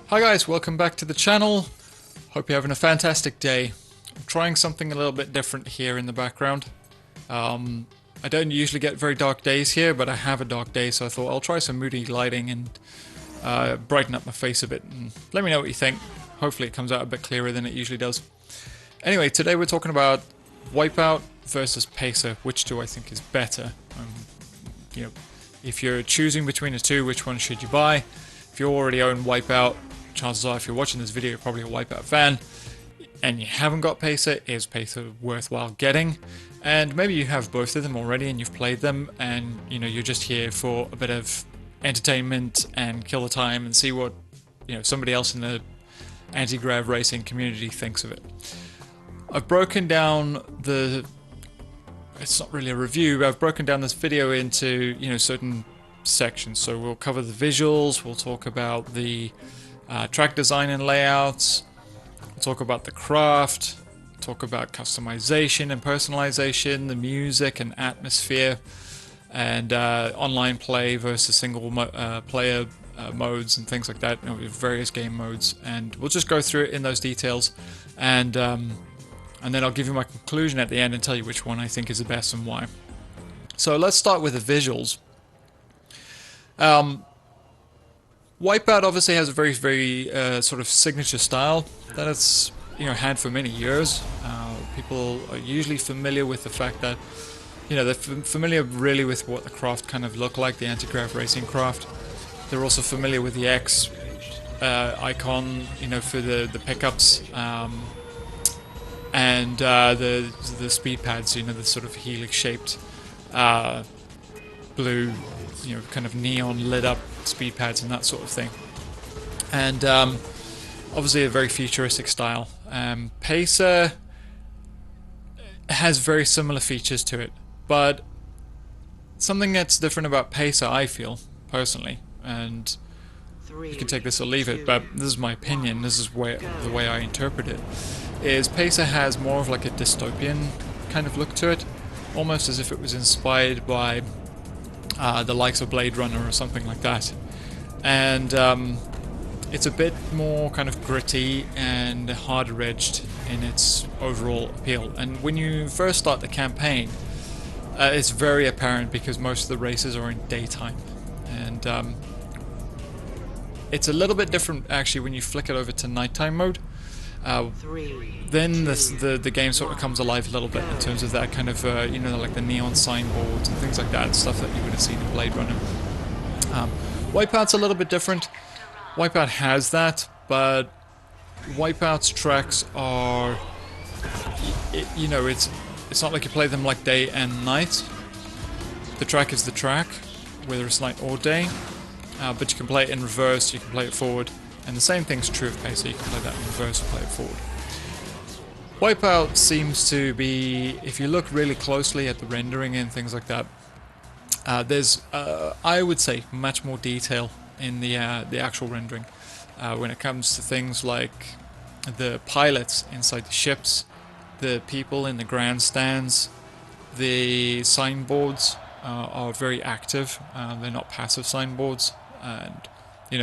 Hi guys, welcome back to the channel. Hope you're having a fantastic day. I'm trying something a little bit different here in the background. I don't usually get very dark days here, but I have a dark day, so I thought I'll try some moody lighting and brighten up my face a bit. And let me know what you think. Hopefully it comes out a bit clearer than it usually does. Anyway, today we're talking about Wipeout versus Pacer. Which do I think is better? If you're choosing between the two, which one should you buy? If you already own Wipeout, chances are if you're watching this video, you're probably a Wipeout fan. And you haven't got Pacer, is Pacer worthwhile getting? And maybe you have both of them already and you've played them and you're just here for a bit of entertainment and kill the time and see what somebody else in the anti-grav racing community thinks of it. I've broken down it's not really a review, but I've broken down this video into certain sections. So we'll cover the visuals, we'll talk about the track design and layouts, we'll talk about the craft, talk about customization and personalization, the music and atmosphere, and online play versus single player modes and things like that, various game modes, and we'll just go through it in those details, and then I'll give you my conclusion at the end and tell you which one I think is the best and why. So let's start with the visuals. Wipeout obviously has a very sort of signature style that it's had for many years. People are usually familiar with the fact that they're familiar really with what the craft kind of look like, the anti-grav racing craft. They're also familiar with the X icon, for the pickups, and the speed pads, the sort of helix shaped blue, kind of neon lit up speed pads and that sort of thing. And obviously a very futuristic style. Pacer has very similar features to it, but something that's different about Pacer, I feel, personally, and you can take this or leave it, but this is my opinion, this is the way I interpret it, is Pacer has more of like a dystopian kind of look to it, almost as if it was inspired by the likes of Blade Runner or something like that. And it's a bit more kind of gritty and harder edged in its overall appeal. And when you first start the campaign, it's very apparent because most of the races are in daytime. And it's a little bit different actually when you flick it over to nighttime mode. Then the game sort of comes alive a little bit in terms of that kind of, like the neon signboards and things like that, stuff that you would have seen in Blade Runner. Wipeout's a little bit different. Wipeout has that, but Wipeout's tracks are, it's not like you play them like day and night. The track is the track, whether it's night or day, but you can play it in reverse, you can play it forward. And the same thing's true of Pacer, you can play that in reverse or play it forward. Wipeout seems to be, if you look really closely at the rendering and things like that, there's, I would say, much more detail in the actual rendering. When it comes to things like the pilots inside the ships, the people in the grandstands, the signboards are very active, they're not passive signboards, and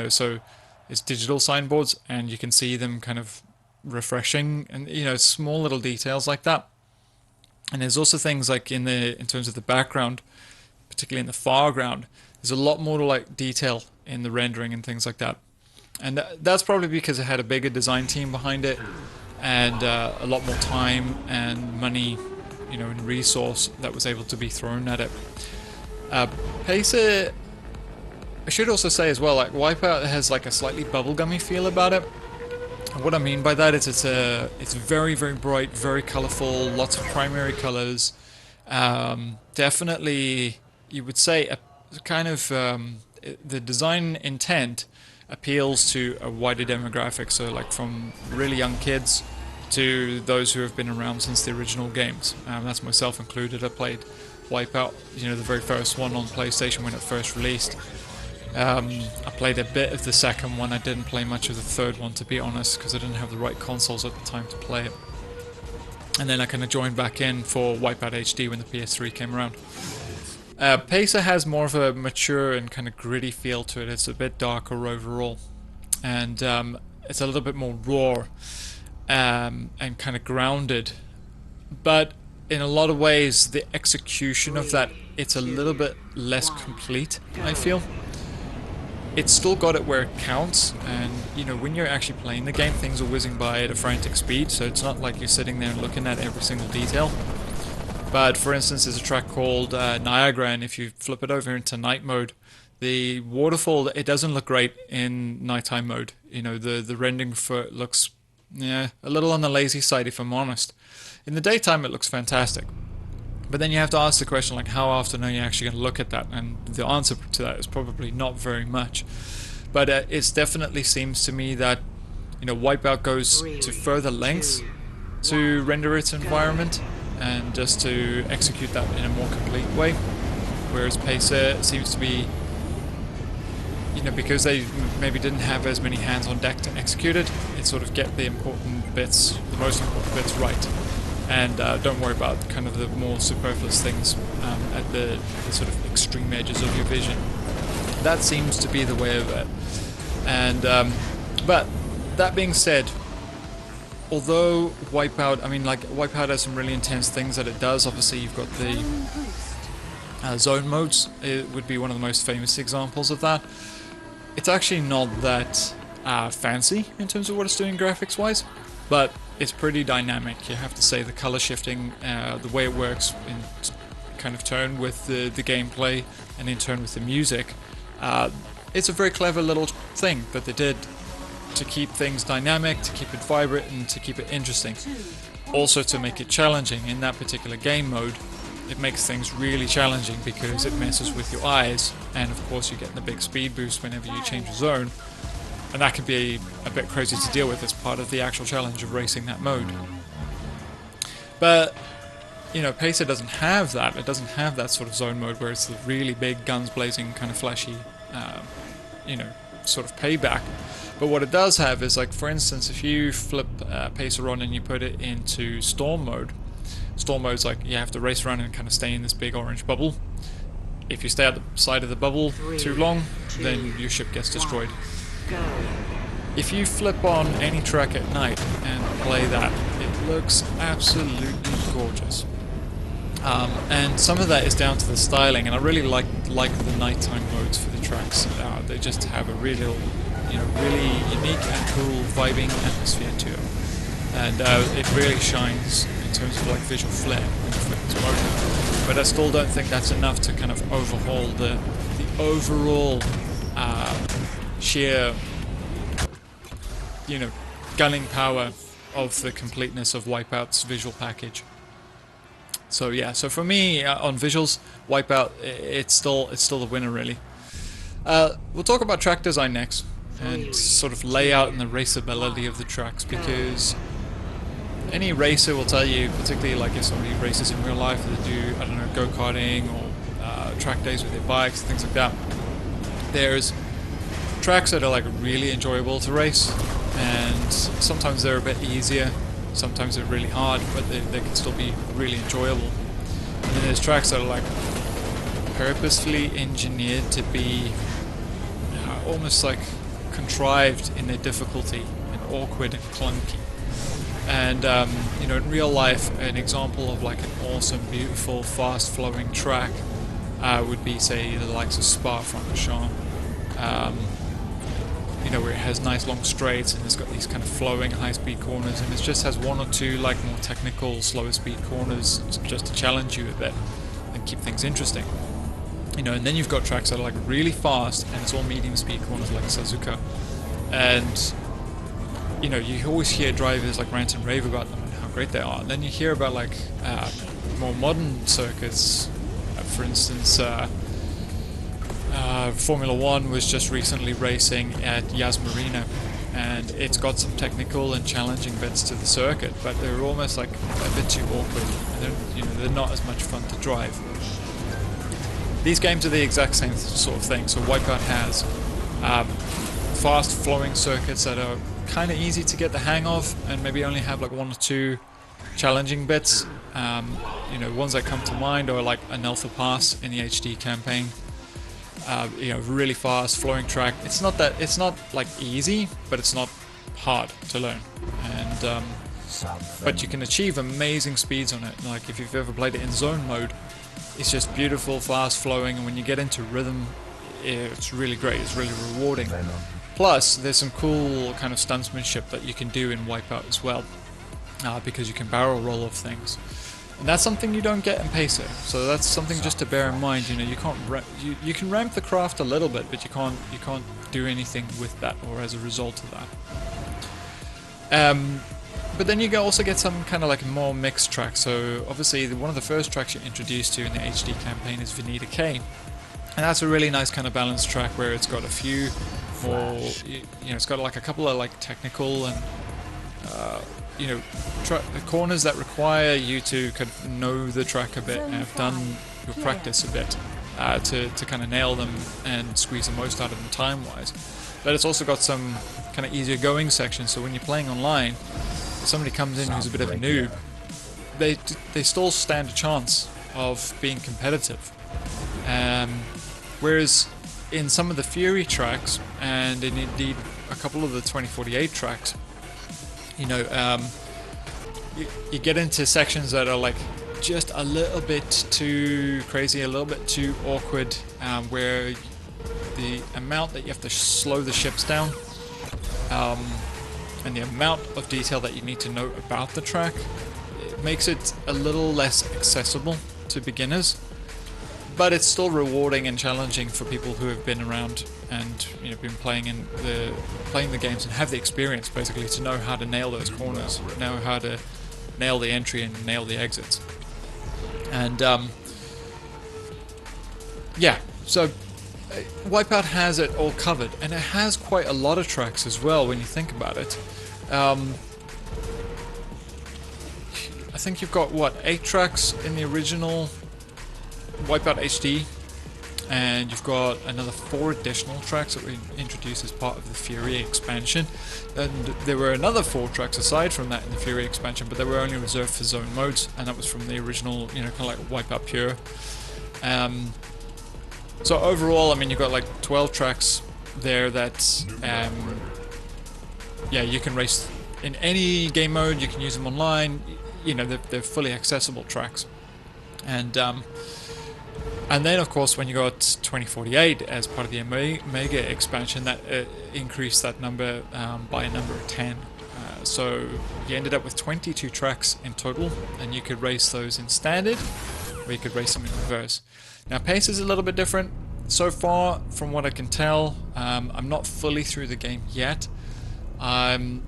so it's digital signboards, and you can see them kind of refreshing, and small little details like that. And there's also things like in terms of the background, particularly in the foreground, there's a lot more like detail in the rendering and things like that. And that's probably because it had a bigger design team behind it, and a lot more time and money, and resource that was able to be thrown at it. Pacer, I should also say as well, like Wipeout has like a slightly bubblegummy feel about it. And what I mean by that is it's very bright, very colorful, lots of primary colors. Definitely, you would say a kind of the design intent appeals to a wider demographic, so like from really young kids to those who have been around since the original games. That's myself included. I played Wipeout, the very first one on PlayStation when it first released. I played a bit of the second one. I didn't play much of the third one, to be honest, because I didn't have the right consoles at the time to play it. And then I kind of joined back in for Wipeout HD when the PS3 came around. Pacer has more of a mature and kind of gritty feel to it. It's a bit darker overall. and it's a little bit more raw and kind of grounded. But in a lot of ways, the execution of that, it's a little bit less complete, I feel. It's still got it where it counts, and you know, when you're actually playing the game, things are whizzing by at a frantic speed, so it's not like you're sitting there and looking at every single detail. But for instance, there's a track called Niagara, and if you flip it over into night mode, the waterfall, it doesn't look great in nighttime mode. You know, the rendering for it looks, yeah, a little on the lazy side, if I'm honest. In the daytime, it looks fantastic. But then you have to ask the question, like, how often are you actually going to look at that? And the answer to that is probably not very much. But it definitely seems to me that, you know, Wipeout goes to further lengths to render its environment and just to execute that in a more complete way. Whereas Pacer seems to be, you know, because they maybe didn't have as many hands on deck to execute it, it sort of get the important bits, the most important bits right. And don't worry about kind of the more superfluous things at the sort of extreme edges of your vision. That seems to be the way of it. And but that being said, although Wipeout, I mean, like, Wipeout has some really intense things that it does. Obviously, you've got the zone modes. It would be one of the most famous examples of that. It's actually not that fancy in terms of what it's doing graphics-wise, but it's pretty dynamic. You have to say the color shifting, the way it works in kind of turn with the gameplay and in turn with the music. It's a very clever little thing that they did to keep things dynamic, to keep it vibrant, and to keep it interesting. Also to make it challenging in that particular game mode. It makes things really challenging because it messes with your eyes, and of course you get the big speed boost whenever you change a zone. And that can be a bit crazy to deal with as part of the actual challenge of racing that mode. But, you know, Pacer doesn't have that. It doesn't have that sort of zone mode where it's the really big, guns blazing, kind of flashy, you know, sort of payback. But what it does have is, like, for instance, if you flip Pacer on and you put it into Storm mode, Storm mode's like you have to race around and kind of stay in this big orange bubble. If you stay at the side of the bubble too long, then your ship gets destroyed. If you flip on any track at night and play that, it looks absolutely gorgeous. And some of that is down to the styling, and I really like the nighttime modes for the tracks. They just have a really, you know, really unique and cool vibing atmosphere to them, and it really shines in terms of like visual flair when you flip this mode. But I still don't think that's enough to kind of overhaul the overall sheer, you know, gunning power of the completeness of Wipeout's visual package. So yeah, so for me on visuals, Wipeout, it's still the winner really. We'll talk about track design next and sort of layout and the raceability of the tracks, because any racer will tell you, particularly like if somebody races in real life, they do, I don't know, go-karting or track days with their bikes, things like that. There's tracks that are like really enjoyable to race, and sometimes they're a bit easier, sometimes they're really hard, but they can still be really enjoyable. And then there's tracks that are like purposefully engineered to be almost like contrived in their difficulty and awkward and clunky. And you know, in real life, an example of like an awesome, beautiful, fast-flowing track would be, say, the likes of Spa-Francorchamps. You know, where it has nice long straights and it's got these kind of flowing high-speed corners, and it just has one or two like more technical, slower speed corners just to challenge you a bit and keep things interesting. You know, and then you've got tracks that are like really fast and it's all medium speed corners like Suzuka, and you know, you always hear drivers like rant and rave about them and how great they are. And then you hear about like more modern circuits. For instance, Formula 1 was just recently racing at Yas Marina, and it's got some technical and challenging bits to the circuit, but they're almost like a bit too awkward. And you know, they're not as much fun to drive. These games are the exact same sort of thing. So Wipeout has fast flowing circuits that are kind of easy to get the hang of, and maybe only have like one or two challenging bits. You know, ones that come to mind are like Aneltha Pass in the HD campaign. You know, really fast flowing track. It's not like easy, but it's not hard to learn, and but you can achieve amazing speeds on it. Like if you've ever played it in zone mode, it's just beautiful, fast flowing, and when you get into rhythm, it's really great. It's really rewarding. Plus, there's some cool kind of stuntsmanship that you can do in Wipeout as well, because you can barrel roll off things. And that's something you don't get in Pacer, so that's something just to bear in mind. You know, you can't you can ramp the craft a little bit, but you can't do anything with that or as a result of that. But then you also get some kind of like more mixed tracks. So obviously one of the first tracks you're introduced to in the HD campaign is Veneta K, and that's a really nice kind of balanced track where it's got a few more, you know, it's got like a couple of like technical and you know, corners that require you to kind of know the track a bit and have done your practice a bit to kind of nail them and squeeze the most out of them time-wise. But it's also got some kind of easier going sections, so when you're playing online, if somebody comes in who's a bit of a noob, they still stand a chance of being competitive. Whereas in some of the Fury tracks, and indeed a couple of the 2048 tracks, you know, you get into sections that are like just a little bit too crazy, a little bit too awkward, where the amount that you have to slow the ships down, and the amount of detail that you need to know about the track, it makes it a little less accessible to beginners. But it's still rewarding and challenging for people who have been around and, you know, been playing the games and have the experience basically to know how to nail those corners, know how to nail the entry and nail the exits. And yeah, so Wipeout has it all covered, and it has quite a lot of tracks as well when you think about it. I think you've got what, 8 tracks in the original Wipeout HD, and you've got another 4 additional tracks that we introduced as part of the Fury expansion, and there were another 4 tracks aside from that in the Fury expansion, but they were only reserved for zone modes, and that was from the original, you know, kind of like Wipeout Pure. So overall, I mean, you've got like 12 tracks there that yeah, you can race in any game mode, you can use them online, you know, they're fully accessible tracks. And then, of course, when you got 2048 as part of the Mega expansion, that increased that number by a number of 10. So you ended up with 22 tracks in total, and you could race those in standard, or you could race them in reverse. Now, pace is a little bit different. So far, from what I can tell, I'm not fully through the game yet. I'm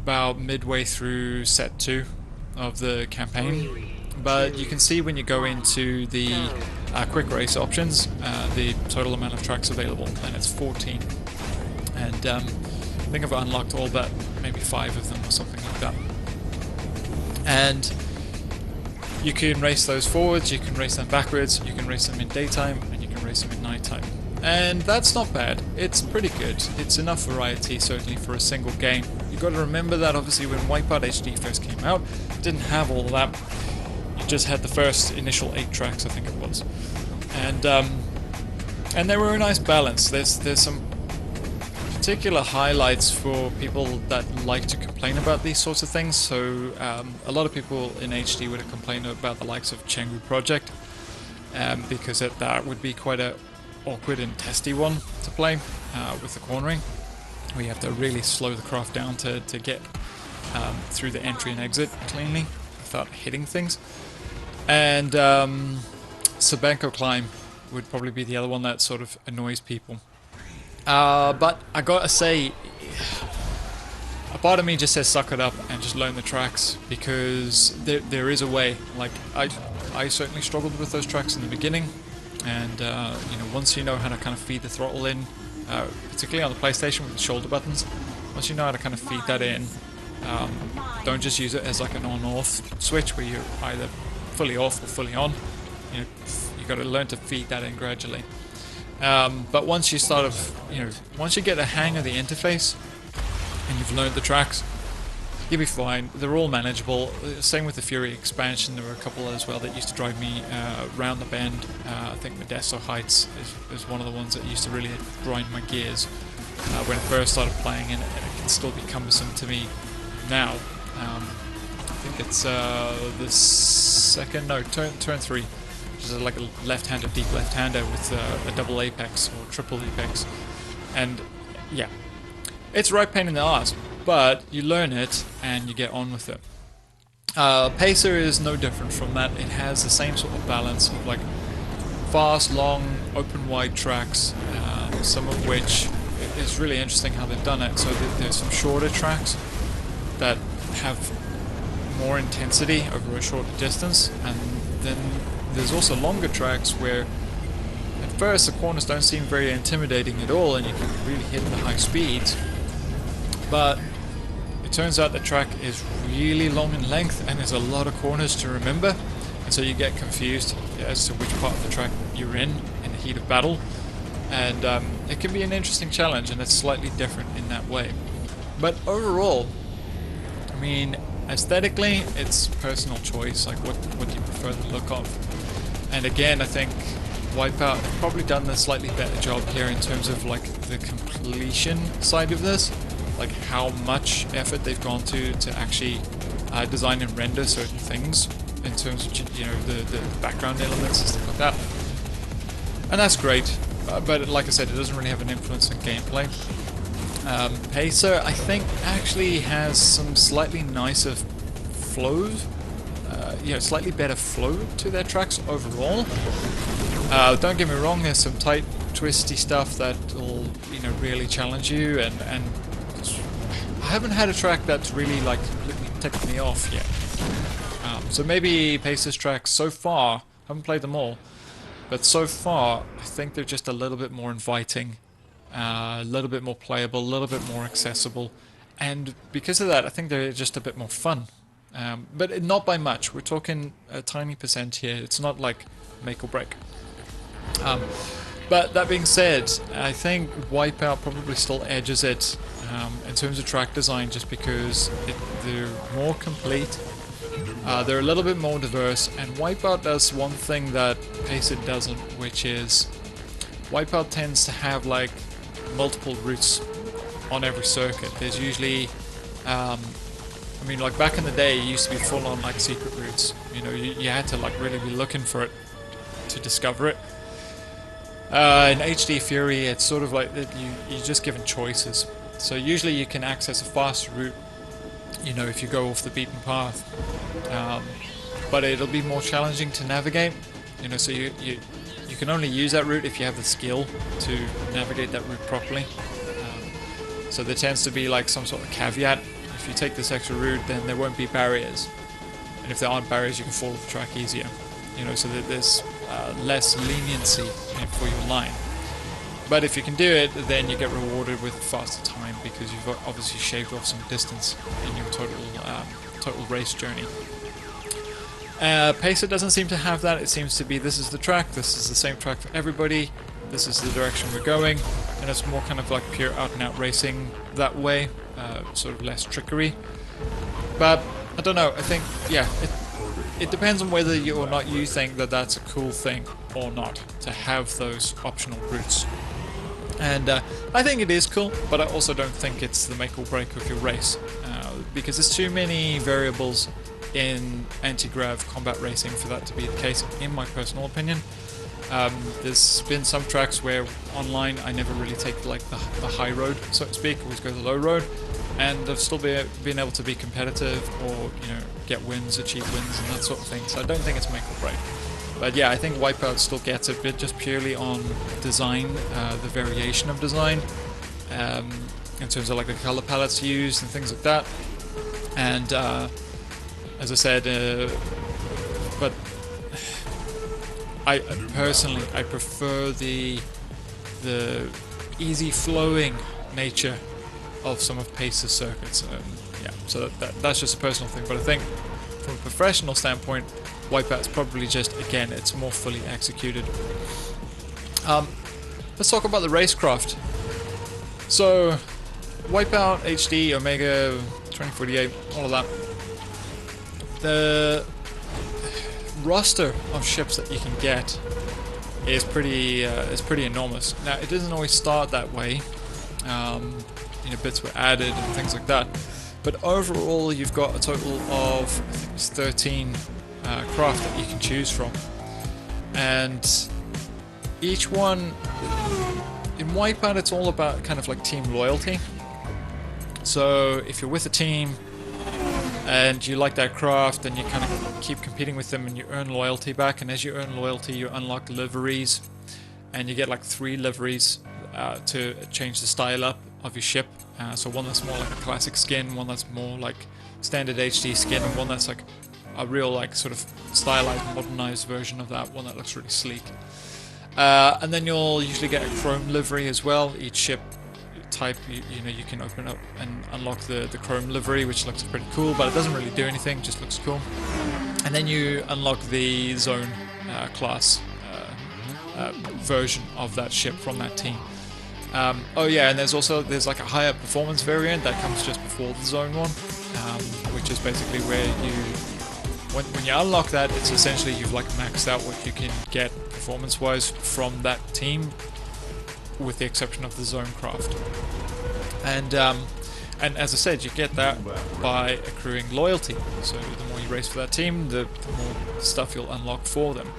about midway through set 2 of the campaign. But you can see when you go into the quick race options, the total amount of tracks available, and it's 14. And I think I've unlocked all but maybe 5 of them or something like that. And you can race those forwards, you can race them backwards, you can race them in daytime, and you can race them in nighttime. And that's not bad. It's pretty good. It's enough variety, certainly, for a single game. You've got to remember that, obviously, when Wipeout HD first came out, it didn't have all of that. You just had the first initial 8 tracks, I think it was. And they were a nice balance. There's some particular highlights for people that like to complain about these sorts of things. So a lot of people in HD would have complained about the likes of Chengdu Project, because that would be quite a awkward and testy one to play with the cornering. We have to really slow the craft down to get through the entry and exit cleanly without hitting things. And Sabanko Climb would probably be the other one that sort of annoys people. But I gotta say, a part of me just says suck it up and just learn the tracks, because there is a way. Like I certainly struggled with those tracks in the beginning, and you know, once you know how to kind of feed the throttle in, particularly on the PlayStation with the shoulder buttons, once you know how to kind of feed that in, don't just use it as like an on-off switch where you're either fully off or fully on. You know, you got to learn to feed that in gradually. But once you once you get the hang of the interface and you've learned the tracks, you'll be fine. They're all manageable. Same with the Fury expansion. There were a couple as well that used to drive me round the bend. I think Modesto Heights is one of the ones that used to really grind my gears when I first started playing, and it can still be cumbersome to me now. I think it's the second, no, turn 3, which is like a left-hander, deep left-hander with a double apex or triple apex, and yeah, it's a right pain in the ass, but you learn it and you get on with it. Pacer is no different from that. It has the same sort of balance of like fast, long, open, wide tracks, some of which is really interesting how they've done it. So there's some shorter tracks that have more intensity over a shorter distance, and then there's also longer tracks where at first the corners don't seem very intimidating at all and you can really hit the high speeds, but it turns out the track is really long in length and there's a lot of corners to remember, and so you get confused as to which part of the track you're in the heat of battle, and it can be an interesting challenge, and it's slightly different in that way. But overall, I mean, aesthetically, it's personal choice, like what do you prefer the look of. And again, I think Wipeout have probably done a slightly better job here in terms of like the completion side of this, like how much effort they've gone to actually design and render certain things in terms of, you know, the background elements and stuff like that. And that's great, but like I said, it doesn't really have an influence on gameplay. Pacer, I think, actually has some slightly nicer flows, slightly better flow to their tracks overall. Don't get me wrong, there's some tight, twisty stuff that will, you know, really challenge you, and I haven't had a track that's really like completely ticked me off yet. So maybe Pacer's tracks so far, haven't played them all, but so far I think they're just a little bit more inviting. A little bit more playable, a little bit more accessible, and because of that I think they're just a bit more fun, but not by much. We're talking a tiny percent here. It's not like make or break. But that being said, I think Wipeout probably still edges it in terms of track design, just because they're more complete, they're a little bit more diverse, and Wipeout does one thing that Pacer doesn't, which is Wipeout tends to have like multiple routes on every circuit. There's usually, I mean, like back in the day, it used to be full on like secret routes. You know, you had to like really be looking for it to discover it. In HD Fury, it's sort of like you're just given choices. So usually you can access a faster route, you know, if you go off the beaten path. But it'll be more challenging to navigate. You know, so you can only use that route if you have the skill to navigate that route properly. So there tends to be like some sort of caveat. If you take this extra route, then there won't be barriers. And if there aren't barriers, you can follow the track easier. You know, so that there's less leniency for your line. But if you can do it, then you get rewarded with faster time, because you've obviously shaved off some distance in your total race journey. Pacer doesn't seem to have that. It seems to be, this is the track, this is the same track for everybody, this is the direction we're going, and it's more kind of like pure out and out racing that way, sort of less trickery. But I don't know, I think, yeah, it depends on whether you or not you think that that's a cool thing or not, to have those optional routes. And I think it is cool, but I also don't think it's the make or break of your race, because there's too many variables in anti-grav combat racing for that to be the case, in my personal opinion. There's been some tracks where online I never really take like the high road, so to speak, always go the low road, and I've still been able to be competitive, or, you know, get wins, achieve wins, and that sort of thing. So I don't think it's make or break. But yeah, I think Wipeout still gets a bit just purely on design, the variation of design, in terms of like the color palettes used and things like that. And as I said, but I personally prefer the easy flowing nature of some of Pacer's circuits. Yeah, so that's just a personal thing. But I think from a professional standpoint, Wipeout's probably just, again, it's more fully executed. Let's talk about the racecraft. So Wipeout HD Omega 2048, all of that. The roster of ships that you can get is pretty enormous. Now, it doesn't always start that way. Bits were added and things like that. But overall, you've got a total of, I think it's 13 craft that you can choose from. And each one, in Wipeout, it's all about kind of like team loyalty. So if you're with a team and you like that craft, then you kind of keep competing with them and you earn loyalty back. And as you earn loyalty, you unlock liveries. And you get like 3 liveries to change the style up of your ship. So one that's more like a classic skin, one that's more like standard HD skin, and one that's like a real like sort of stylized, modernized version of that, one that looks really sleek. And then you'll usually get a chrome livery as well. Each ship type, you can open up and unlock the chrome livery, which looks pretty cool, but it doesn't really do anything, just looks cool. And then you unlock the zone class version of that ship from that team. Oh yeah, and there's like a higher performance variant that comes just before the zone one, which is basically where when you unlock that, it's essentially you've like maxed out what you can get performance-wise from that team, with the exception of the zone craft. And as I said, you get that by accruing loyalty. So the more you race for that team, the more stuff you'll unlock for them.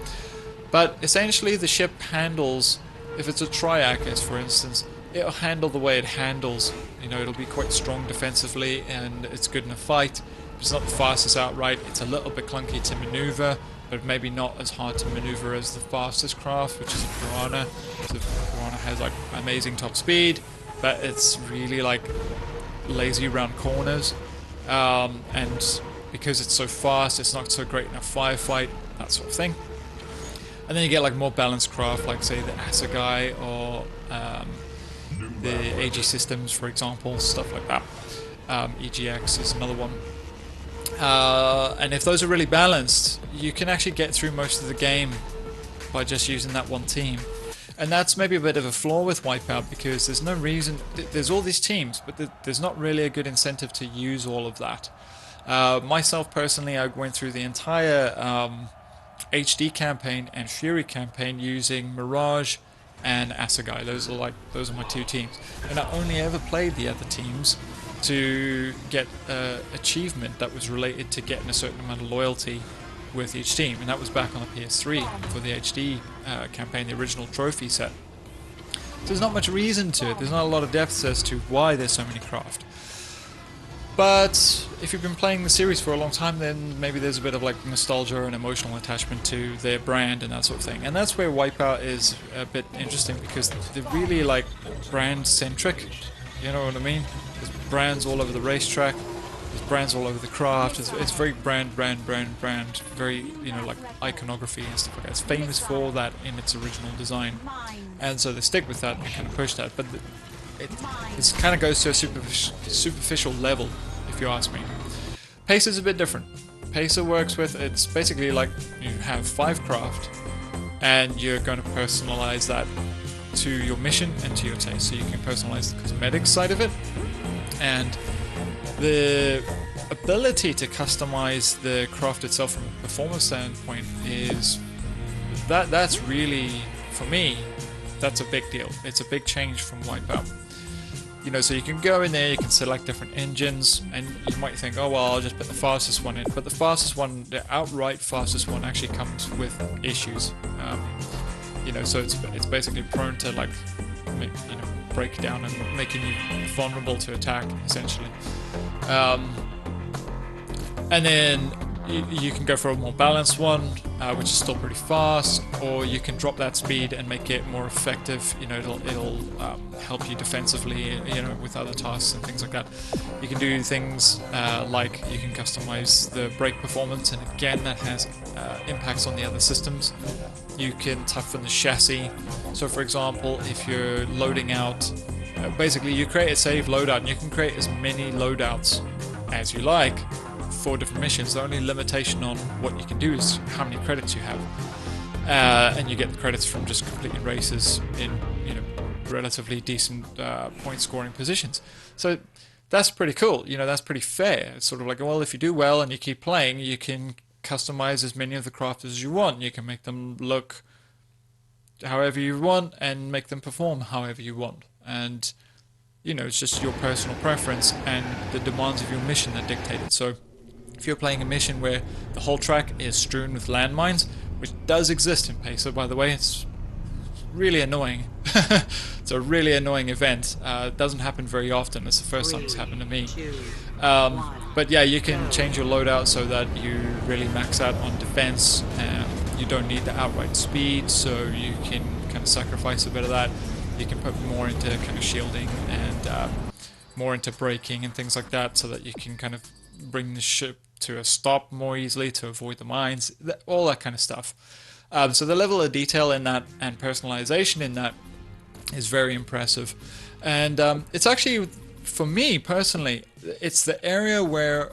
But essentially, the ship handles, if it's a triac, for instance, it'll handle the way it handles. It'll be quite strong defensively, and it's good in a fight. It's not the fastest outright. It's a little bit clunky to maneuver, but maybe not as hard to maneuver as the fastest craft, which is a Piranha. So Piranha has like amazing top speed, but it's really like lazy around corners. And because it's so fast, it's not so great in a firefight, that sort of thing. And then you get like more balanced craft, like say the Assegai or the AG systems, for example, stuff like that. EGX is another one. And if those are really balanced, you can actually get through most of the game by just using that one team. And that's maybe a bit of a flaw with Wipeout, because there's no reason, there's all these teams, but there's not really a good incentive to use all of that. Myself personally, I went through the entire HD campaign and Fury campaign using Mirage and Assegai. Those are my 2 teams, and I only ever played the other teams to get achievement that was related to getting a certain amount of loyalty with each team, and that was back on the PS3 for the HD campaign, the original trophy set. So there's not much reason to it. There's not a lot of depth as to why there's so many craft. But if you've been playing the series for a long time, then maybe there's a bit of like nostalgia and emotional attachment to their brand and that sort of thing. And that's where Wipeout is a bit interesting, because they're really like brand centric. You know what I mean? There's brands all over the racetrack. There's brands all over the craft. It's very brand. Very, like iconography and stuff like that. It's famous for that in its original design. And so they stick with that and kind of push that. But it kind of goes to a superficial level, if you ask me. Pacer's a bit different. Pacer works with, it's basically like you have 5 craft, and you're going to personalize that to your mission and to your taste. So you can personalize the cosmetics side of it, and the ability to customize the craft itself from a performance standpoint is that's really, for me, that's a big deal. It's a big change from Wipeout. So you can go in there, you can select different engines, and you might think, oh well, I'll just put the fastest one in. But the fastest one, the outright fastest one, actually comes with issues. So it's basically prone to like, break down and making you vulnerable to attack, essentially. And then you can go for a more balanced one, which is still pretty fast, or you can drop that speed and make it more effective. It'll help you defensively, with other tasks and things like that. You can do things like you can customize the brake performance, and again, that has impacts on the other systems. You can toughen the chassis. So, for example, if you're loading out, basically you create a save loadout, and you can create as many loadouts as you like for different missions. The only limitation on what you can do is how many credits you have, and you get the credits from just completing races in relatively decent point scoring positions. So that's pretty cool. You know, that's pretty fair. It's sort of like, well, if you do well and you keep playing, you can customize as many of the crafters as you want. You can make them look however you want and make them perform however you want. And, you know, it's just your personal preference and the demands of your mission that dictate it. So if you're playing a mission where the whole track is strewn with landmines, which does exist in Pacer, by the way, it's really annoying. It's a really annoying event. It doesn't happen very often. It's the first time it's happened to me. But yeah, you can change your loadout so that you really max out on defense. You don't need the outright speed, so you can kind of sacrifice a bit of that. You can put more into kind of shielding and more into braking and things like that, so that you can kind of bring the ship to a stop more easily to avoid the mines, all that kind of stuff. So the level of detail in that and personalization in that is very impressive. And it's actually, for me personally, it's the area where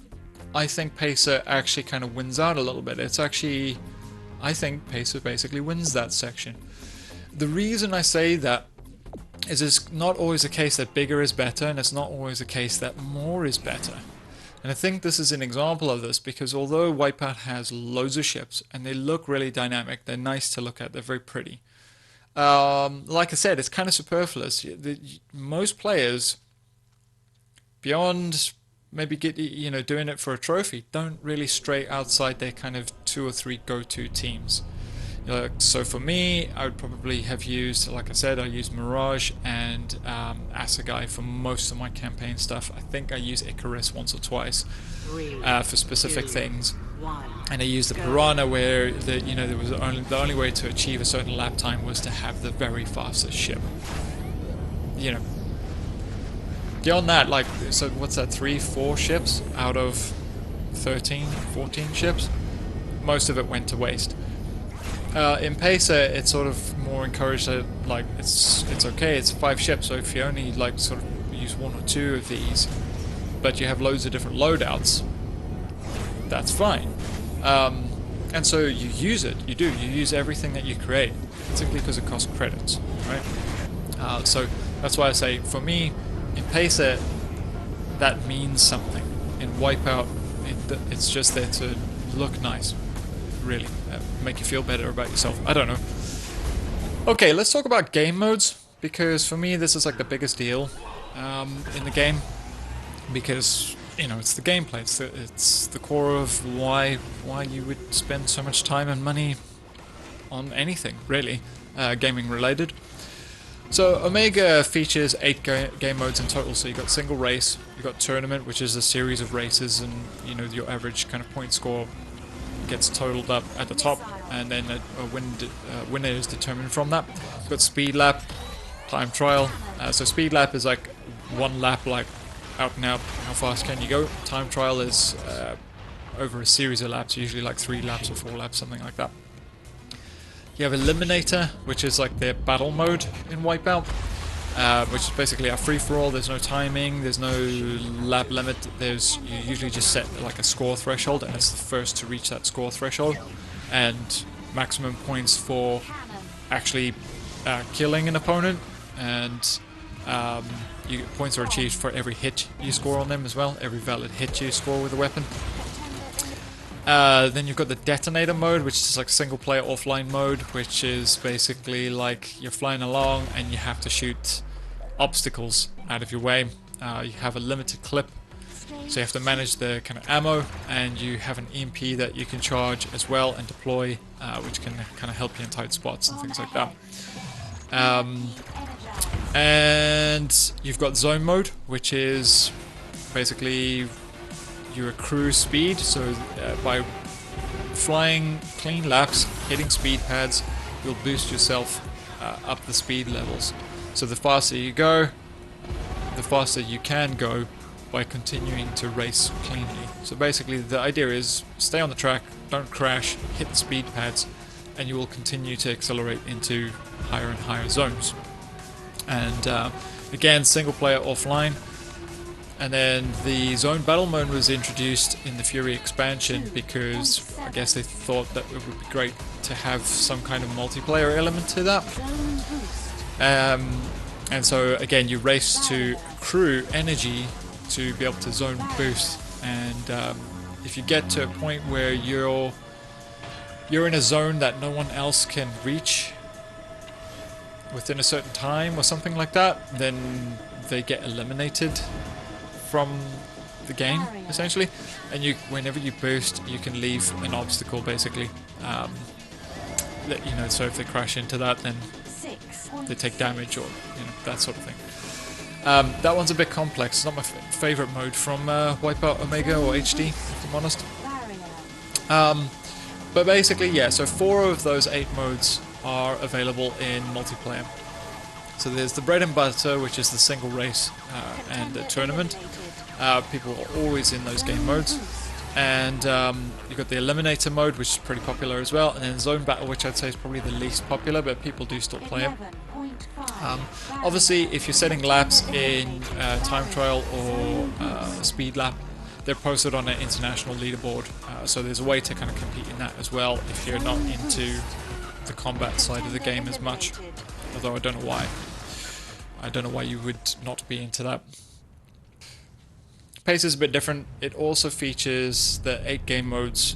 I think Pacer actually kind of wins out a little bit. It's actually, I think Pacer basically wins that section. The reason I say that is it's not always a case that bigger is better, and it's not always a case that more is better. And I think this is an example of this, because although Wipeout has loads of ships and they look really dynamic, they're nice to look at, they're very pretty. Like I said, it's kind of superfluous. Most players, beyond maybe doing it for a trophy, don't really stray outside their kind of 2 or 3 go-to teams. So for me, I would probably have used, like I said, I used Mirage and Assegai for most of my campaign stuff. I think I used Icarus once or twice for specific things. And I used the Piranha where there was the only way to achieve a certain lap time was to have the very fastest ship. Beyond that, like, so what's that, 3-4 ships out of 13, 14 ships? Most of it went to waste. In Pacer, it's sort of more encouraged that, like, it's okay, it's 5 ships, so if you only, like, sort of use 1 or 2 of these, but you have loads of different loadouts, that's fine. And so you use it, you use everything that you create, particularly because it costs credits, right? So that's why I say, for me, in Pacer, that means something. In Wipeout, it's just there to look nice, really, make you feel better about yourself. I don't know. Okay, let's talk about game modes, because for me this is like the biggest deal in the game, because it's the gameplay, it's the core of why you would spend so much time and money on anything, really, gaming related. So Omega features 8 game modes in total. So you got single race, you got tournament, which is a series of races, and your average kind of point score gets totaled up at the top, and then a winner is determined from that. You've got speed lap, time trial. So speed lap is like 1 lap, like out and out, how fast can you go. Time trial is over a series of laps, usually like 3 laps or 4 laps, something like that. You have Eliminator, which is like their battle mode in Wipeout, which is basically a free-for-all. There's no timing, there's no lap limit, you usually just set like a score threshold, and it's the first to reach that score threshold, and maximum points for actually killing an opponent, and points are achieved for every hit you score on them as well, every valid hit you score with a weapon. Then you've got the detonator mode, which is like single player offline mode, which is basically like you're flying along and you have to shoot obstacles out of your way. You have a limited clip, so you have to manage the kind of ammo, and you have an EMP that you can charge as well and deploy, which can kind of help you in tight spots and things like that. And you've got zone mode, which is basically you accrue speed, so by flying clean laps, hitting speed pads, you'll boost yourself up the speed levels. So the faster you go, the faster you can go by continuing to race cleanly. So basically the idea is stay on the track, don't crash, hit the speed pads, and you will continue to accelerate into higher and higher zones. And again, single player offline. And then the zone battle mode was introduced in the Fury expansion because I guess they thought that it would be great to have some kind of multiplayer element to that. And so again, you race to accrue energy to be able to zone boost, and if you get to a point where you're in a zone that no one else can reach within a certain time or something like that, then they get eliminated from the game, essentially. And whenever you boost, you can leave an obstacle, basically. So if they crash into that, then they take damage, or that sort of thing. That one's a bit complex. It's not my favorite mode from Wipeout Omega or HD, if I'm honest. But basically, yeah, so 4 of those 8 modes are available in multiplayer. So there's the bread and butter, which is the single race and the tournament. People are always in those game modes. And you've got the eliminator mode, which is pretty popular as well, and then zone battle, which I'd say is probably the least popular, but people do still play it. Obviously, if you're setting laps in time trial or speed lap, they're posted on an international leaderboard, so there's a way to kind of compete in that as well if you're not into the combat side of the game as much, although I don't know why. I don't know why you would not be into that. Pace is a bit different. It also features the 8 game modes,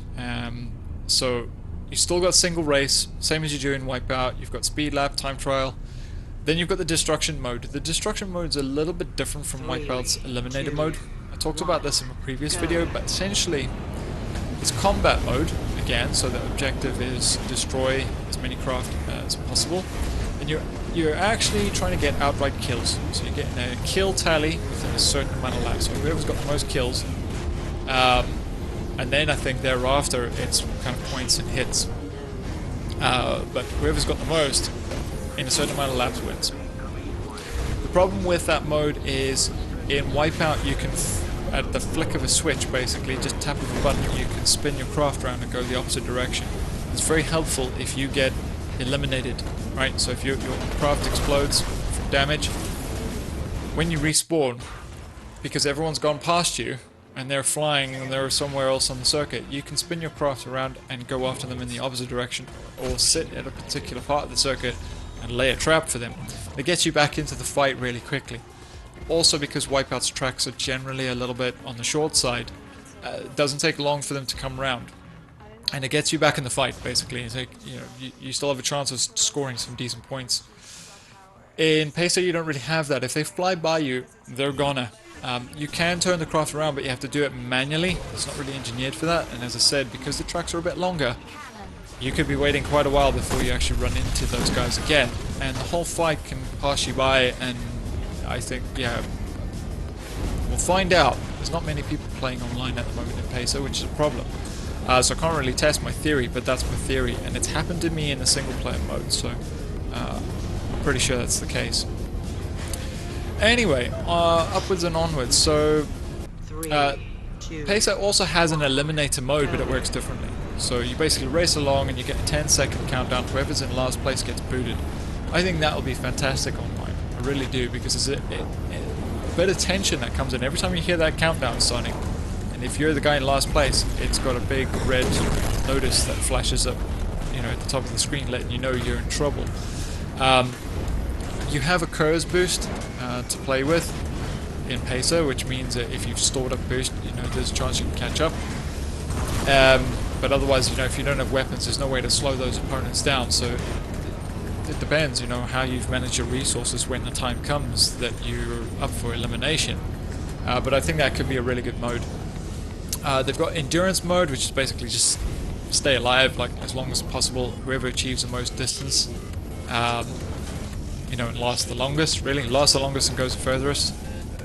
so you still got single race, same as you do in Wipeout. You've got speed lap, time trial. Then you've got the destruction mode. The destruction mode is a little bit different from Wipeout's eliminator mode. I talked about this in a previous video, but essentially it's combat mode again, so the objective is destroy as many craft as possible, and you're actually trying to get outright kills. So you're getting a kill tally within a certain amount of laps. So whoever's got the most kills, and then I think thereafter it's kind of points and hits. But whoever's got the most in a certain amount of laps wins. The problem with that mode is in Wipeout you can, at the flick of a switch basically, just tap of a button, you can spin your craft around and go the opposite direction. It's very helpful if you get eliminated, right? So if your craft explodes from damage, when you respawn, because everyone's gone past you and they're flying and they're somewhere else on the circuit, you can spin your craft around and go after them in the opposite direction, or sit at a particular part of the circuit and lay a trap for them. It gets you back into the fight really quickly. Also, because Wipeout's tracks are generally a little bit on the short side, it doesn't take long for them to come around, and it gets you back in the fight basically. It's like, you still have a chance of scoring some decent points. In Pacer you don't really have that. If they fly by you, they're gonna. You can turn the craft around, but you have to do it manually. It's not really engineered for that, and as I said, because the tracks are a bit longer, you could be waiting quite a while before you actually run into those guys again, and the whole fight can pass you by. And I think, yeah, we'll find out. There's not many people playing online at the moment in Pacer, which is a problem. So I can't really test my theory, but that's my theory, and it's happened to me in the single player mode, so I'm pretty sure that's the case. Anyway, upwards and onwards. So Pacer also has an eliminator mode, but it works differently. So you basically race along and you get a 10-second countdown. Whoever's in last place gets booted. I think that will be fantastic online. I really do, because there's a bit of tension that comes in every time you hear that countdown sounding. And if you're the guy in last place, it's got a big red notice that flashes up, at the top of the screen, letting you know you're in trouble. You have a curse boost to play with in Pacer, which means that if you've stored up boost, there's a chance you can catch up. But otherwise, if you don't have weapons, there's no way to slow those opponents down. So it depends, how you've managed your resources when the time comes that you're up for elimination. But I think that could be a really good mode. They've got endurance mode, which is basically just stay alive like as long as possible. Whoever achieves the most distance, and lasts the longest. Really, lasts the longest and goes the furthest.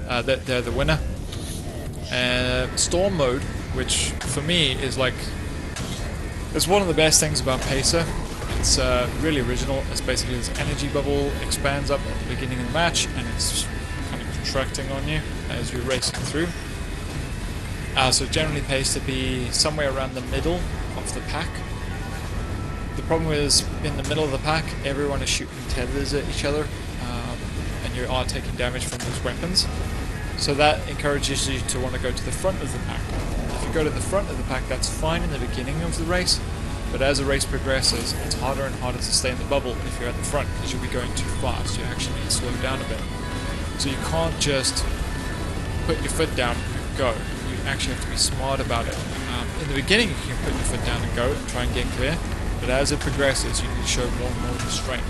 They're the winner. Storm mode, which for me is it's one of the best things about Pacer. It's really original. It's basically this energy bubble expands up at the beginning of the match, and it's kind of contracting on you as you're racing through. So generally pays to be somewhere around the middle of the pack. The problem is, in the middle of the pack, everyone is shooting tethers at each other, and you are taking damage from those weapons. So that encourages you to want to go to the front of the pack. If you go to the front of the pack, that's fine in the beginning of the race, but as the race progresses, it's harder and harder to stay in the bubble if you're at the front, because you'll be going too fast. You actually need to slow down a bit. So you can't just put your foot down and go. You actually have to be smart about it. In the beginning, you can put your foot down and go and try and get clear, but as it progresses, you need to show more and more restraint.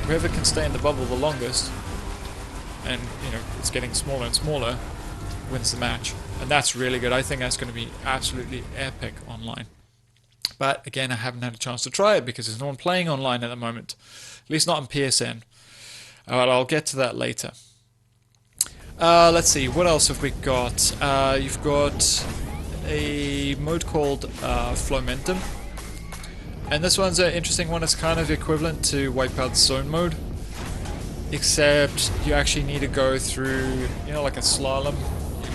Whoever can stay in the bubble the longest, and you know it's getting smaller and smaller, wins the match, and that's really good. I think that's going to be absolutely epic online. But again, I haven't had a chance to try it because there's no one playing online at the moment, at least not on PSN. I'll get to that later. Let's see, what else have we got? You've got a mode called Flomentum, and this one's an interesting one. It's kind of equivalent to Wipeout's zone mode, except you actually need to go through, you know, like a slalom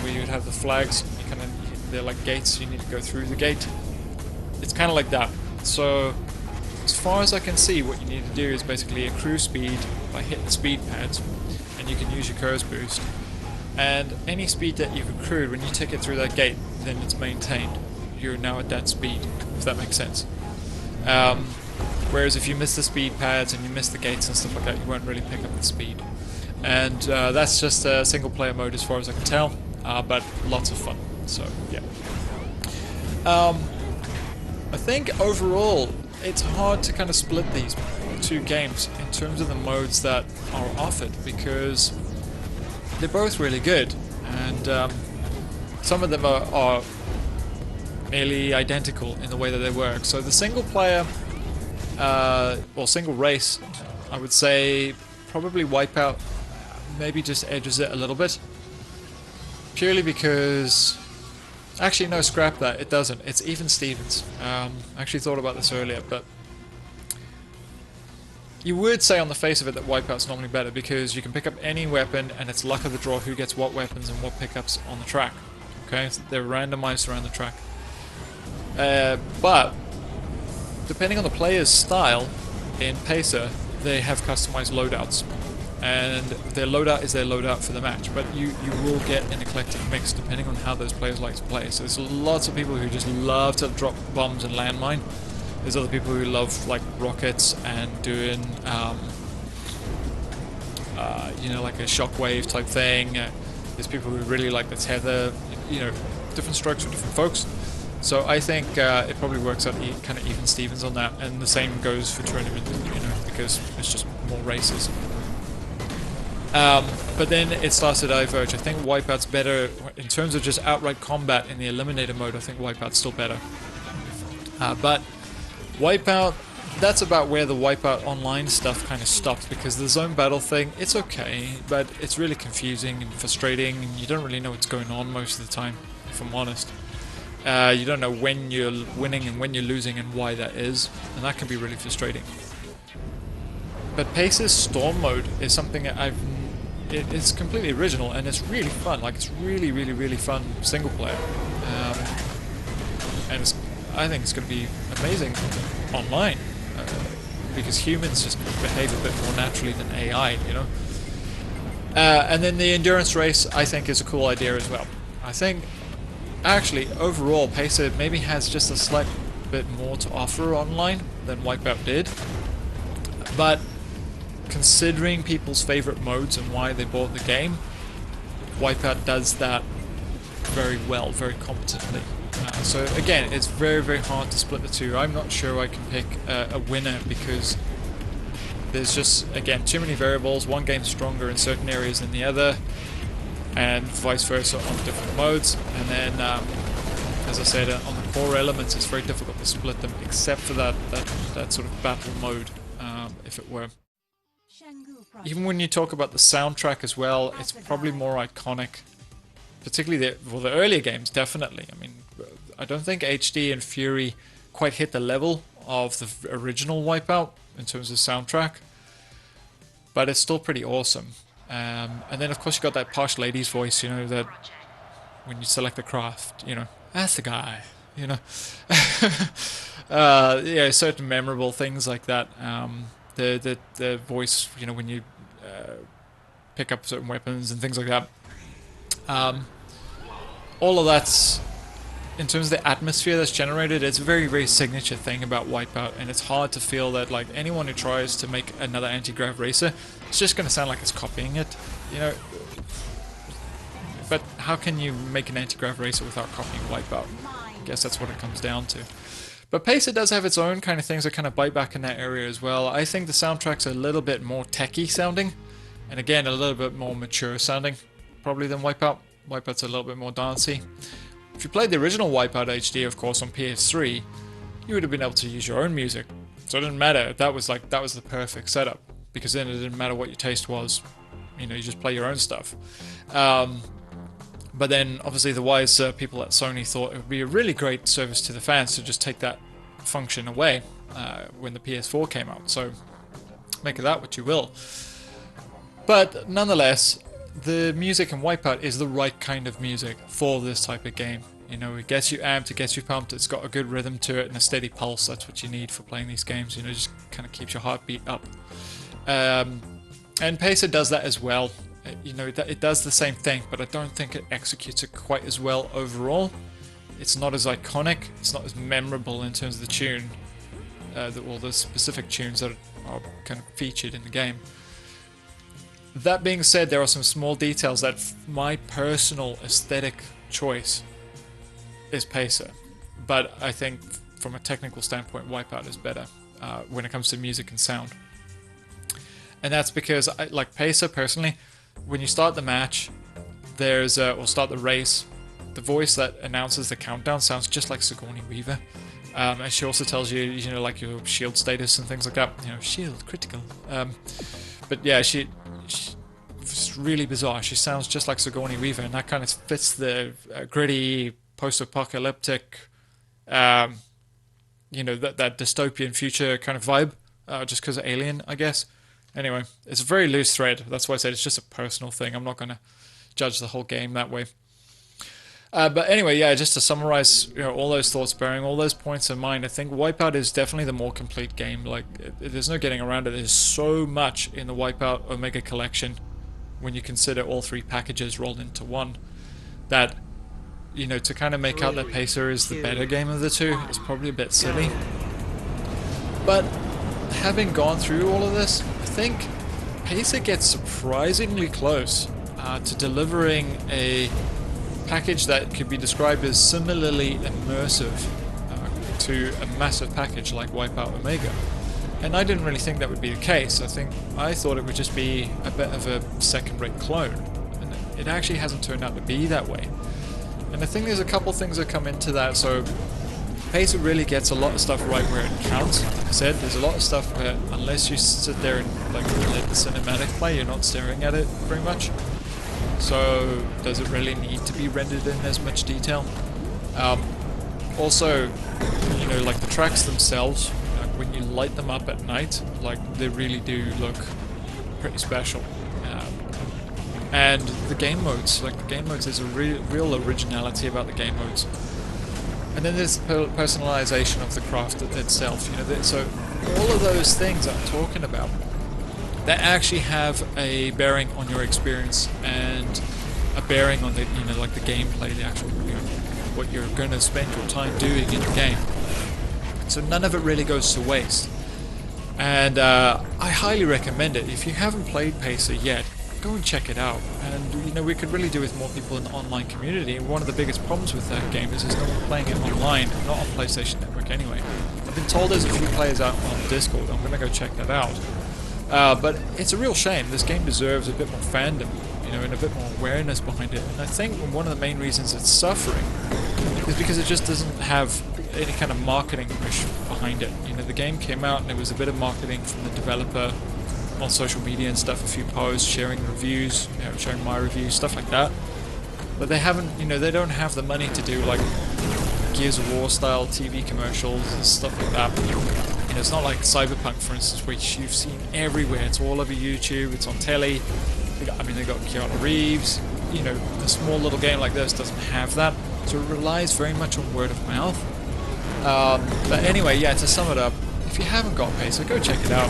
where you'd have the flags. You kind of, they're like gates. You need to go through the gate. It's kind of like that. So, as far as I can see, what you need to do is basically accrue speed by hitting the speed pads, and you can use your curse boost. And any speed that you've accrued, when you take it through that gate, then it's maintained. You're now at that speed, if that makes sense. Whereas if you miss the speed pads and you miss the gates and stuff like that, you won't really pick up the speed. And that's just a single player mode as far as I can tell, but lots of fun. So, yeah. I think overall, it's hard to kind of split these two games in terms of the modes that are offered, because they're both really good, and some of them are nearly identical in the way that they work. So the single player, or single race, I would say probably Wipeout maybe just edges it a little bit, purely because... Actually, no, scrap that. It doesn't. It's even Stevens. I actually thought about this earlier, but you would say on the face of it that Wipeout's normally better because you can pick up any weapon, and it's luck of the draw who gets what weapons and what pickups on the track. Okay, so they're randomized around the track. But depending on the player's style, in Pacer, they have customized loadouts. And their loadout is their loadout for the match, but you will get an eclectic mix depending on how those players like to play. So there's lots of people who just love to drop bombs and landmine. There's other people who love like rockets and doing, you know, like a shockwave type thing. There's people who really like the tether. You know, different strokes for different folks. So I think it probably works out kind of even Stevens on that, and the same goes for tournament, you know, because it's just more races. But then it starts to diverge. I think Wipeout's better in terms of just outright combat in the Eliminator mode. I think Wipeout's still better. But Wipeout, that's about where the Wipeout online stuff kind of stops, because the zone battle thing, it's okay, but it's really confusing and frustrating, and you don't really know what's going on most of the time, if I'm honest. You don't know when you're winning and when you're losing and why that is, and that can be really frustrating. But Pace's Storm mode is something that it's completely original, and it's really fun. Like, it's really, really, really fun single player. And I think it's going to be amazing online, because humans just behave a bit more naturally than AI, you know? And then the endurance race, I think, is a cool idea as well. I think, actually, overall, Pacer maybe has just a slight bit more to offer online than Wipeout did. But considering people's favorite modes and why they bought the game, Wipeout does that very well, very competently. So again, it's very, very hard to split the two. I'm not sure I can pick a winner, because there's just, again, too many variables. One game's stronger in certain areas than the other, and vice versa on different modes. And then, as I said, on the core elements, it's very difficult to split them, except for that sort of battle mode, if it were. Even when you talk about the soundtrack as well, it's probably more iconic. Particularly the earlier games, definitely. I mean, I don't think HD and Fury quite hit the level of the original Wipeout in terms of soundtrack, but it's still pretty awesome. And then, of course, you got that posh lady's voice, you know, that when you select the craft, you know, that's the guy, you know. Yeah, certain memorable things like that. The voice, you know, when you pick up certain weapons and things like that. All of that's, in terms of the atmosphere that's generated, it's a very, very signature thing about Wipeout, and it's hard to feel that, like, anyone who tries to make another anti-grav racer, it's just going to sound like it's copying it, you know. But how can you make an anti-grav racer without copying Wipeout? I guess that's what it comes down to. But Pacer does have its own kind of things that kind of bite back in that area as well. I think the soundtrack's a little bit more techy sounding, and again, a little bit more mature sounding, probably than Wipeout. Wipeout's a little bit more dancey. If you played the original Wipeout HD, of course, on PS3, you would have been able to use your own music. So it didn't matter. That was the perfect setup, because then it didn't matter what your taste was. You know, you just play your own stuff. But then, obviously, the wise people at Sony thought it would be a really great service to the fans to just take that function away when the PS4 came out. So, make of that what you will. But, nonetheless, the music in Wipeout is the right kind of music for this type of game. You know, it gets you amped, it gets you pumped, it's got a good rhythm to it and a steady pulse. That's what you need for playing these games. You know, just kind of keeps your heartbeat up. And Pacer does that as well. You know, it does the same thing, but I don't think it executes it quite as well overall. It's not as iconic, it's not as memorable in terms of the tune, all the specific tunes that are kind of featured in the game. That being said, there are some small details that my personal aesthetic choice is Pacer, but I think from a technical standpoint, Wipeout is better when it comes to music and sound. And that's because, like Pacer personally, when you start the match, or start the race, the voice that announces the countdown sounds just like Sigourney Weaver. And she also tells you, you know, like your shield status and things like that. You know, shield, critical. But yeah, it's really bizarre. She sounds just like Sigourney Weaver, and that kind of fits the gritty, post-apocalyptic, you know, that dystopian future kind of vibe, just because of Alien, I guess. Anyway, it's a very loose thread. That's why I said it's just a personal thing. I'm not going to judge the whole game that way. But anyway, yeah, just to summarize, you know, all those thoughts, bearing all those points in mind, I think Wipeout is definitely the more complete game. Like, there's no getting around it. There's so much in the Wipeout Omega Collection when you consider all three packages rolled into one, that, you know, to kind of make out that Pacer is the better game of the two is probably a bit silly. But having gone through all of this, I think Pacer gets surprisingly close to delivering a package that could be described as similarly immersive to a massive package like Wipeout Omega. And I didn't really think that would be the case. I thought it would just be a bit of a second-rate clone, and it actually hasn't turned out to be that way. And I think there's a couple things that come into that. So Pacer really gets a lot of stuff right where it counts. Like I said, there's a lot of stuff where unless you sit there and like let the cinematic play, you're not staring at it very much. So does it really need to be rendered in as much detail? Also, you know, like the tracks themselves, when you light them up at night, like they really do look pretty special. And the game modes, there's a real originality about the game modes. And then there's the personalization of the craft itself. You know, so all of those things I'm talking about, that actually have a bearing on your experience and a bearing on the, you know, like the gameplay, the actual, you know, what you're going to spend your time doing in the game. So none of it really goes to waste. And I highly recommend it. If you haven't played Pacer yet, go and check it out. And, you know, we could really do with more people in the online community. And one of the biggest problems with that game is there's no one playing it online, not on PlayStation Network anyway. I've been told there's a few players out on Discord. I'm going to go check that out. But it's a real shame. This game deserves a bit more fandom, you know, and a bit more awareness behind it. And I think one of the main reasons it's suffering is because it just doesn't have any kind of marketing push behind it. You know, the game came out and there was a bit of marketing from the developer on social media and stuff, a few posts, sharing reviews, you know, sharing my reviews, stuff like that. But they haven't, you know, they don't have the money to do like Gears of War style TV commercials and stuff like that. You know, it's not like Cyberpunk, for instance, which you've seen everywhere. It's all over YouTube, it's on telly. They got Keanu Reeves. You know, a small little game like this doesn't have that, so it relies very much on word of mouth. But anyway, yeah, to sum it up, if you haven't got Pacer, go check it out.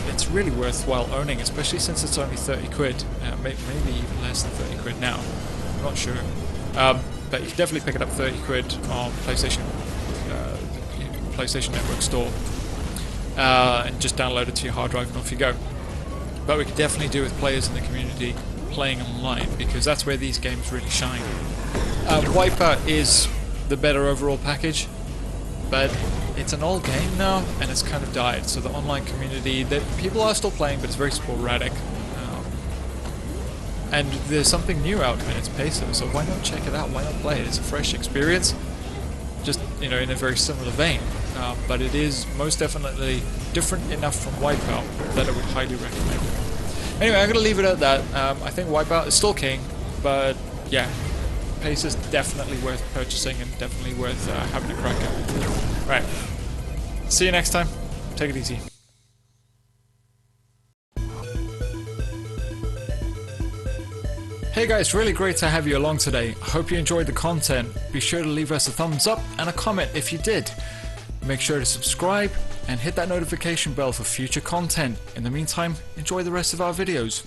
It's really worthwhile owning, especially since it's only 30 quid, maybe even less than 30 quid now, I'm not sure. But you can definitely pick it up 30 quid on PlayStation Network store, and just download it to your hard drive and off you go. But we could definitely do with players in the community playing online, because that's where these games really shine. Wipeout is the better overall package, but it's an old game now and it's kind of died. So the online community, that people are still playing, but it's very sporadic. And there's something new out and it's Peso, so why not check it out? Why not play it? It's a fresh experience, just, you know, in a very similar vein. But it is most definitely different enough from Wipeout that I would highly recommend it. Anyway, I'm going to leave it at that. I think Wipeout is still king, but yeah, Pace is definitely worth purchasing and definitely worth having a crack at. Right, see you next time. Take it easy. Hey guys, really great to have you along today. I hope you enjoyed the content. Be sure to leave us a thumbs up and a comment if you did. Make sure to subscribe and hit that notification bell for future content. In the meantime, enjoy the rest of our videos.